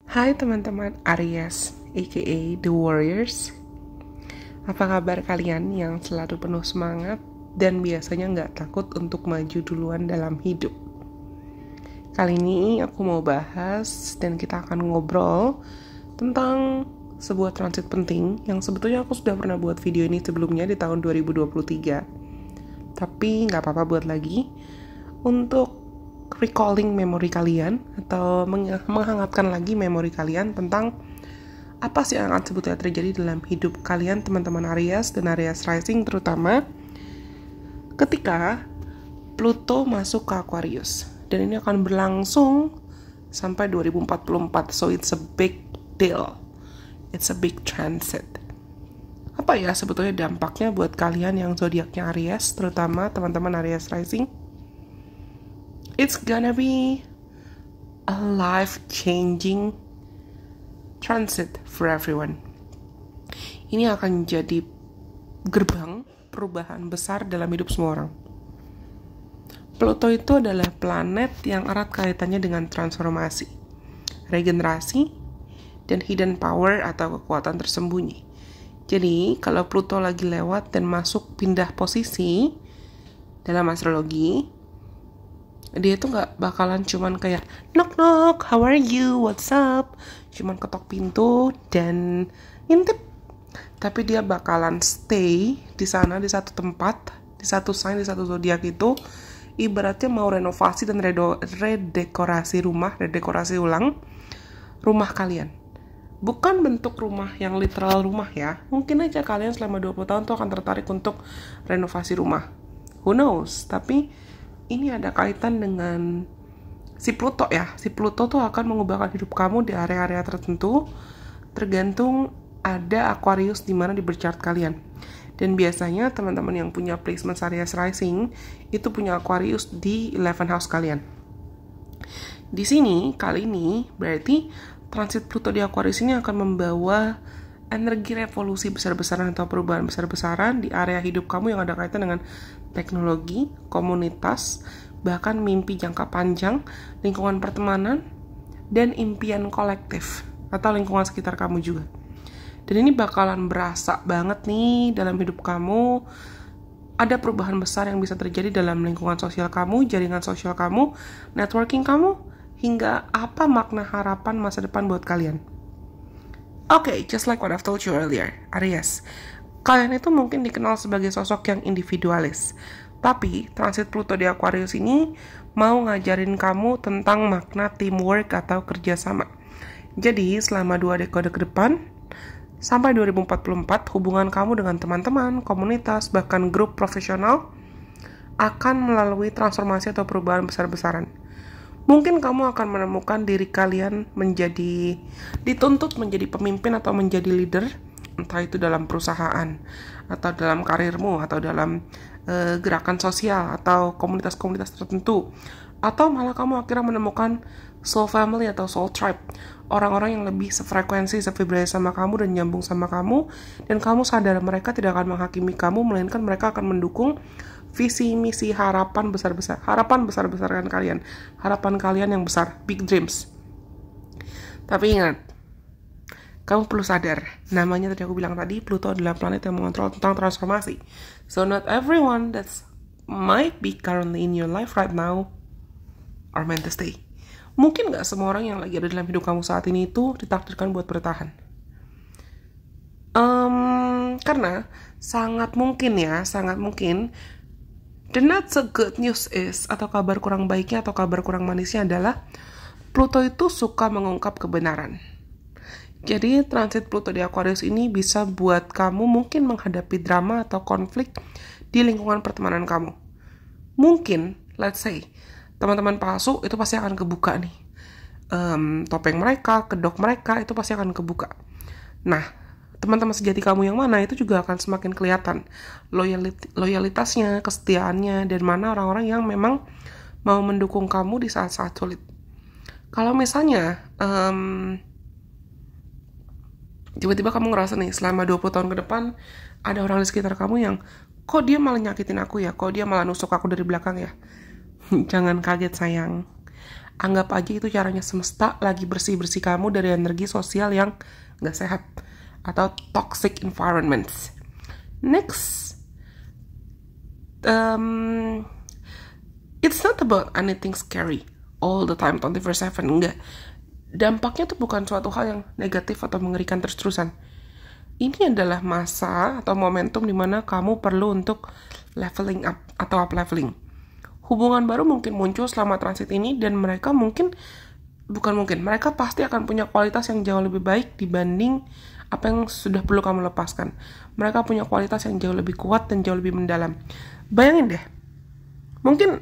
Hai teman-teman Aries, aka The Warriors. Apa kabar kalian yang selalu penuh semangat dan biasanya nggak takut untuk maju duluan dalam hidup? Kali ini aku mau bahas dan kita akan ngobrol tentang sebuah transit penting yang sebetulnya aku sudah pernah buat video ini sebelumnya di tahun 2023. Tapi nggak apa-apa buat lagi untuk recalling memori kalian atau menghangatkan lagi memori kalian tentang apa sih yang akan sebetulnya terjadi dalam hidup kalian teman-teman Aries dan Aries Rising, terutama ketika Pluto masuk ke Aquarius, dan ini akan berlangsung sampai 2044. So it's a big deal, it's a big transit. Apa ya sebetulnya dampaknya buat kalian yang zodiaknya Aries, terutama teman-teman Aries Rising? It's gonna be a life-changing transit for everyone. Ini akan jadi gerbang perubahan besar dalam hidup semua orang. Pluto itu adalah planet yang erat kaitannya dengan transformasi, regenerasi, dan hidden power atau kekuatan tersembunyi. Jadi, kalau Pluto lagi lewat dan masuk pindah posisi dalam astrologi, dia tuh gak bakalan cuman kayak knock knock, how are you, what's up, cuman ketok pintu dan ngintip. Tapi dia bakalan stay di sana, di satu tempat, di satu sign, di satu zodiak itu, ibaratnya mau renovasi dan redekorasi rumah, redekorasi ulang rumah kalian. Bukan bentuk rumah yang literal rumah ya. Mungkin aja kalian selama 20 tahun tuh akan tertarik untuk renovasi rumah. Who knows? Tapi ini ada kaitan dengan si Pluto ya. Si Pluto tuh akan mengubahkan hidup kamu di area-area tertentu, tergantung ada Aquarius di mana di birth chart kalian. Dan biasanya teman-teman yang punya placement Aries Rising itu punya Aquarius di 11 house kalian. Di sini kali ini berarti transit Pluto di Aquarius ini akan membawa energi revolusi besar-besaran atau perubahan besar-besaran di area hidup kamu yang ada kaitan dengan teknologi, komunitas, bahkan mimpi jangka panjang, lingkungan pertemanan, dan impian kolektif atau lingkungan sekitar kamu juga. Dan ini bakalan berasa banget nih dalam hidup kamu. Ada perubahan besar yang bisa terjadi dalam lingkungan sosial kamu, jaringan sosial kamu, networking kamu, hingga apa makna harapan masa depan buat kalian. Okay, just like what I've told you earlier, Aries, kalian itu mungkin dikenal sebagai sosok yang individualis. Tapi transit Pluto di Aquarius ini mau ngajarin kamu tentang makna teamwork atau kerjasama. Jadi selama 2 dekade ke depan, sampai 2044, hubungan kamu dengan teman-teman, komunitas, bahkan grup profesional akan melalui transformasi atau perubahan besar-besaran. Mungkin kamu akan menemukan diri kalian dituntut menjadi pemimpin atau menjadi leader, entah itu dalam perusahaan, atau dalam karirmu, atau dalam gerakan sosial, atau komunitas-komunitas tertentu. Atau malah kamu akhirnya menemukan soul family atau soul tribe, orang-orang yang lebih sefrekuensi, sevibrasi sama kamu dan nyambung sama kamu, dan kamu sadar mereka tidak akan menghakimi kamu, melainkan mereka akan mendukung visi, misi, harapan besar-besaran kalian, harapan kalian yang besar, big dreams. Tapi ingat, kamu perlu sadar, namanya tadi aku bilang tadi, Pluto adalah planet yang mengontrol tentang transformasi. So not everyone that might be currently in your life right now are meant to stay. Mungkin gak semua orang yang lagi ada dalam hidup kamu saat ini itu ditakdirkan buat bertahan. Karena sangat mungkin the not so good news is, atau kabar kurang baiknya atau kabar kurang manisnya adalah Pluto itu suka mengungkap kebenaran. Jadi transit Pluto di Aquarius ini bisa buat kamu mungkin menghadapi drama atau konflik di lingkungan pertemanan kamu. Mungkin, let's say, teman-teman palsu itu pasti akan kebuka nih. Topeng mereka, kedok mereka itu pasti akan kebuka. Nah, teman-teman sejati kamu yang mana itu juga akan semakin kelihatan loyalitasnya, kesetiaannya, dan mana orang-orang yang memang mau mendukung kamu di saat-saat sulit. Kalau misalnya tiba-tiba kamu ngerasa nih selama 20 tahun ke depan ada orang di sekitar kamu yang kok dia malah nyakitin aku ya, kok dia malah nusuk aku dari belakang ya, jangan kaget sayang. Anggap aja itu caranya semesta lagi bersih-bersih kamu dari energi sosial yang gak sehat atau toxic environments. Next, it's not about anything scary all the time 24/7, enggak. Dampaknya tuh bukan suatu hal yang negatif atau mengerikan terus-terusan. Ini adalah masa atau momentum di mana kamu perlu untuk leveling up atau up leveling. Hubungan baru mungkin muncul selama transit ini dan mereka mereka pasti akan punya kualitas yang jauh lebih baik dibanding apa yang sudah perlu kamu lepaskan. Mereka punya kualitas yang jauh lebih kuat dan jauh lebih mendalam. Bayangin deh, mungkin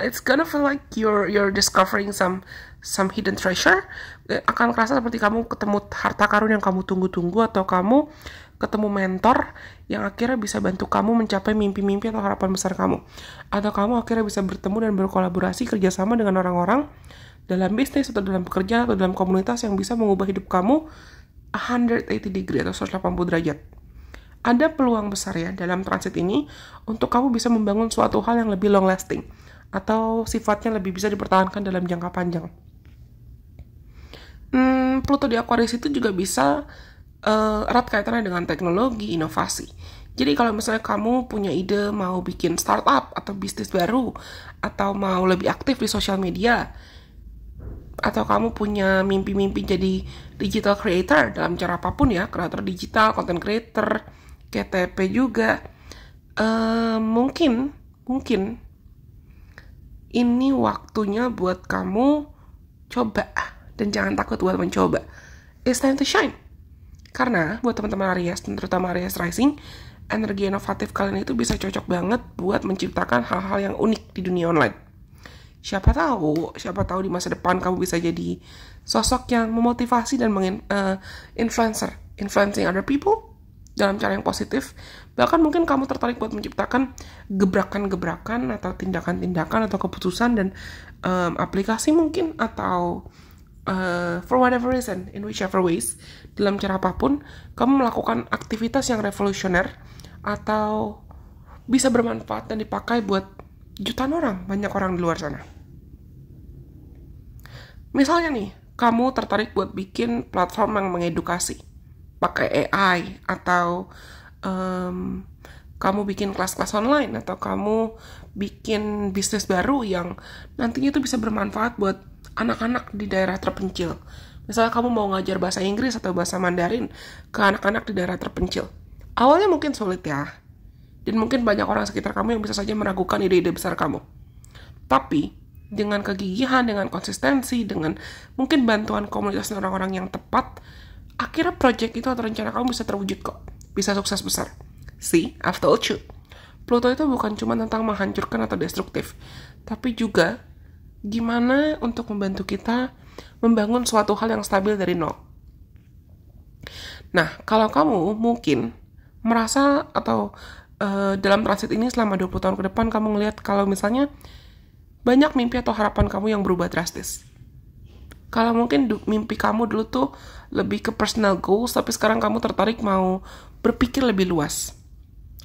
it's gonna feel like you're discovering some hidden treasure. Akan kerasa seperti kamu ketemu harta karun yang kamu tunggu-tunggu, atau kamu ketemu mentor yang akhirnya bisa bantu kamu mencapai mimpi-mimpi atau harapan besar kamu, atau kamu akhirnya bisa bertemu dan berkolaborasi kerjasama dengan orang-orang dalam bisnis atau dalam pekerjaan atau dalam komunitas yang bisa mengubah hidup kamu 180 degree atau 180 derajat. Ada peluang besar ya dalam transit ini untuk kamu bisa membangun suatu hal yang lebih long lasting atau sifatnya lebih bisa dipertahankan dalam jangka panjang. Pluto di Aquarius itu juga bisa erat kaitannya dengan teknologi, inovasi. Jadi kalau misalnya kamu punya ide mau bikin startup atau bisnis baru, atau mau lebih aktif di sosial media, atau kamu punya mimpi-mimpi jadi digital creator dalam cara apapun ya, kreator digital, content creator, KTP juga, mungkin ini waktunya buat kamu coba dan jangan takut buat mencoba. It's time to shine. Karena buat teman-teman Aries, terutama Aries Rising, energi inovatif kalian itu bisa cocok banget buat menciptakan hal-hal yang unik di dunia online. Siapa tahu di masa depan kamu bisa jadi sosok yang memotivasi dan influencing other people dalam cara yang positif. Bahkan mungkin kamu tertarik buat menciptakan gebrakan-gebrakan atau tindakan-tindakan atau keputusan dan aplikasi mungkin, atau for whatever reason, in whichever ways, dalam cara apapun, kamu melakukan aktivitas yang revolusioner atau bisa bermanfaat dan dipakai buat jutaan orang, banyak orang di luar sana. Misalnya nih, kamu tertarik buat bikin platform yang mengedukasi, pakai AI, atau kamu bikin kelas-kelas online, atau kamu bikin bisnis baru yang nantinya itu bisa bermanfaat buat anak-anak di daerah terpencil. Misalnya kamu mau ngajar bahasa Inggris atau bahasa Mandarin ke anak-anak di daerah terpencil. Awalnya mungkin sulit ya, dan mungkin banyak orang sekitar kamu yang bisa saja meragukan ide-ide besar kamu. Tapi, dengan kegigihan, dengan konsistensi, dengan mungkin bantuan komunitas dan orang-orang yang tepat, akhirnya project itu atau rencana kamu bisa terwujud kok. Bisa sukses besar. See, I've told you. Pluto itu bukan cuma tentang menghancurkan atau destruktif, tapi juga gimana untuk membantu kita membangun suatu hal yang stabil dari nol. Nah, kalau kamu mungkin merasa atau dalam transit ini selama 20 tahun ke depan kamu ngelihat kalau misalnya banyak mimpi atau harapan kamu yang berubah drastis. Kalau mungkin mimpi kamu dulu tuh lebih ke personal goals, tapi sekarang kamu tertarik mau berpikir lebih luas,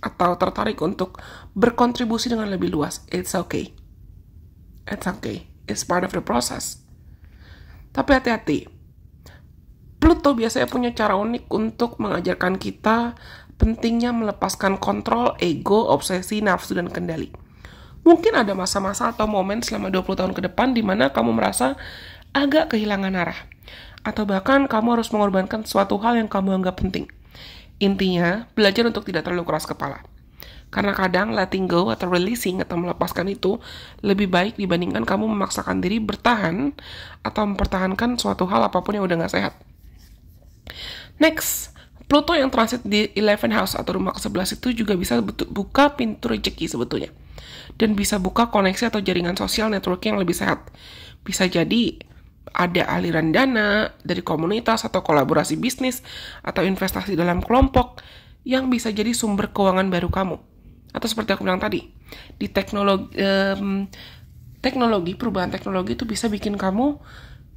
atau tertarik untuk berkontribusi dengan lebih luas. It's okay. It's part of the process. Tapi hati-hati. Pluto biasanya punya cara unik untuk mengajarkan kita pentingnya melepaskan kontrol, ego, obsesi, nafsu, dan kendali. Mungkin ada masa-masa atau momen selama 20 tahun ke depan di mana kamu merasa agak kehilangan arah. Atau bahkan kamu harus mengorbankan suatu hal yang kamu anggap penting. Intinya, belajar untuk tidak terlalu keras kepala. Karena kadang letting go atau releasing atau melepaskan itu lebih baik dibandingkan kamu memaksakan diri bertahan atau mempertahankan suatu hal apapun yang udah gak sehat. Next, Pluto yang transit di 11 house atau rumah ke-11 itu juga bisa buka pintu rezeki sebetulnya. Dan bisa buka koneksi atau jaringan sosial networking yang lebih sehat. Bisa jadi ada aliran dana dari komunitas atau kolaborasi bisnis atau investasi dalam kelompok yang bisa jadi sumber keuangan baru kamu. Atau seperti aku bilang tadi, di perubahan teknologi itu bisa bikin kamu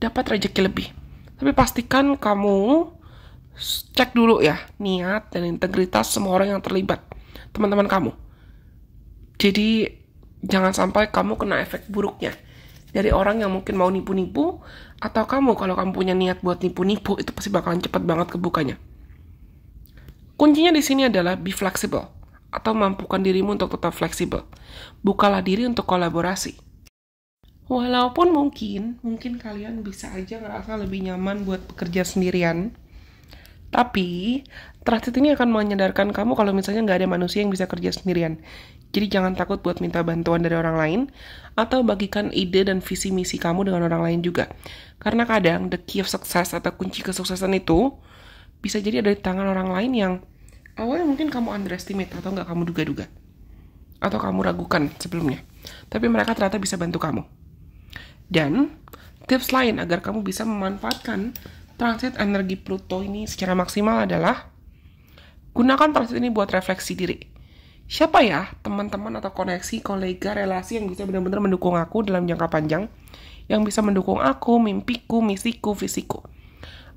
dapat rezeki lebih. Tapi pastikan kamu cek dulu ya niat dan integritas semua orang yang terlibat, teman-teman kamu. Jadi jangan sampai kamu kena efek buruknya dari orang yang mungkin mau nipu-nipu, atau kamu kalau kamu punya niat buat nipu-nipu, itu pasti bakalan cepet banget kebukanya. Kuncinya di sini adalah be flexible, atau mampukan dirimu untuk tetap fleksibel. Bukalah diri untuk kolaborasi. Walaupun mungkin kalian bisa aja ngerasa lebih nyaman buat bekerja sendirian, tapi transit ini akan menyadarkan kamu kalau misalnya nggak ada manusia yang bisa kerja sendirian. Jadi jangan takut buat minta bantuan dari orang lain, atau bagikan ide dan visi misi kamu dengan orang lain juga. Karena kadang the key of success atau kunci kesuksesan itu bisa jadi ada di tangan orang lain yang awalnya mungkin kamu underestimate atau nggak kamu duga-duga, atau kamu ragukan sebelumnya. Tapi mereka ternyata bisa bantu kamu. Dan tips lain agar kamu bisa memanfaatkan transit energi Pluto ini secara maksimal adalah gunakan transit ini buat refleksi diri. Siapa ya teman-teman atau koneksi, kolega, relasi yang bisa benar-benar mendukung aku dalam jangka panjang, yang bisa mendukung aku, mimpiku, misiku, visiku.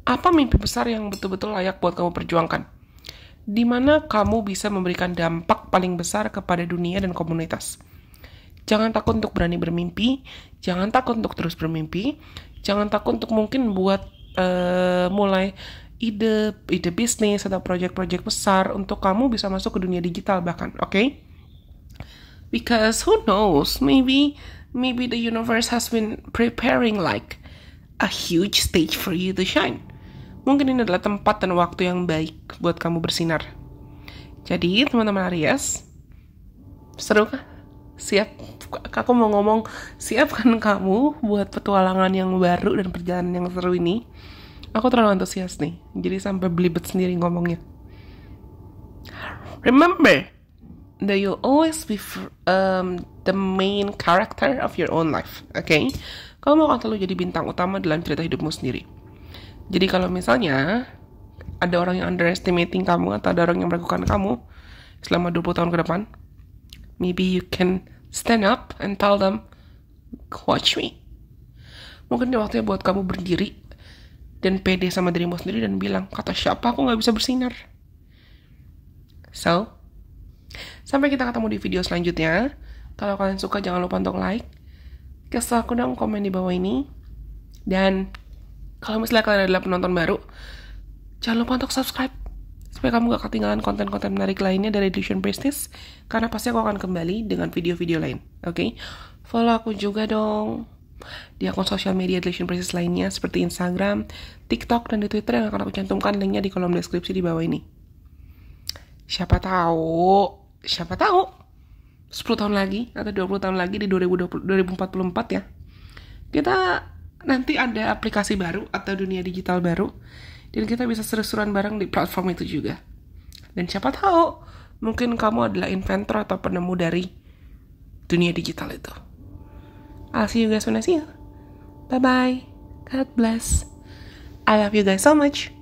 Apa mimpi besar yang betul-betul layak buat kamu perjuangkan? Di mana kamu bisa memberikan dampak paling besar kepada dunia dan komunitas. Jangan takut untuk berani bermimpi, jangan takut untuk terus bermimpi, jangan takut untuk mungkin buat mulai ide bisnis atau proyek-proyek besar untuk kamu bisa masuk ke dunia digital bahkan, oke? Because who knows, maybe the universe has been preparing like a huge stage for you to shine. Mungkin ini adalah tempat dan waktu yang baik buat kamu bersinar. Jadi teman-teman Aries, seru kan? Siap, aku mau ngomong, siapkan kamu buat petualangan yang baru dan perjalanan yang seru ini. Aku terlalu antusias nih, jadi sampai belibet sendiri ngomongnya. Remember that you'll always be the main character of your own life, okay? Kamu akan selalu jadi bintang utama dalam cerita hidupmu sendiri. Jadi kalau misalnya ada orang yang underestimating kamu atau ada orang yang meragukan kamu selama 20 tahun ke depan, maybe you can stand up and tell them, watch me. Mungkin waktunya buat kamu berdiri dan pede sama dirimu sendiri dan bilang, kata siapa aku gak bisa bersinar. So, sampai kita ketemu di video selanjutnya. Kalau kalian suka jangan lupa untuk like, kasih aku dong komen di bawah ini. Dan kalau misalnya kalian adalah penonton baru, jangan lupa untuk subscribe supaya kamu gak ketinggalan konten-konten menarik lainnya dari Delusion Priestess, karena pasti aku akan kembali dengan video-video lain. Oke? Follow aku juga dong di akun sosial media Delusion Priestess lainnya seperti Instagram, TikTok, dan di Twitter yang akan aku cantumkan linknya di kolom deskripsi di bawah ini. Siapa tahu 10 tahun lagi atau 20 tahun lagi di 2044 ya, kita nanti ada aplikasi baru atau dunia digital baru, dan kita bisa seru-seruan bareng di platform itu juga. Dan siapa tahu, mungkin kamu adalah inventor atau penemu dari dunia digital itu. I'll see you guys when I see you. Bye-bye. God bless. I love you guys so much.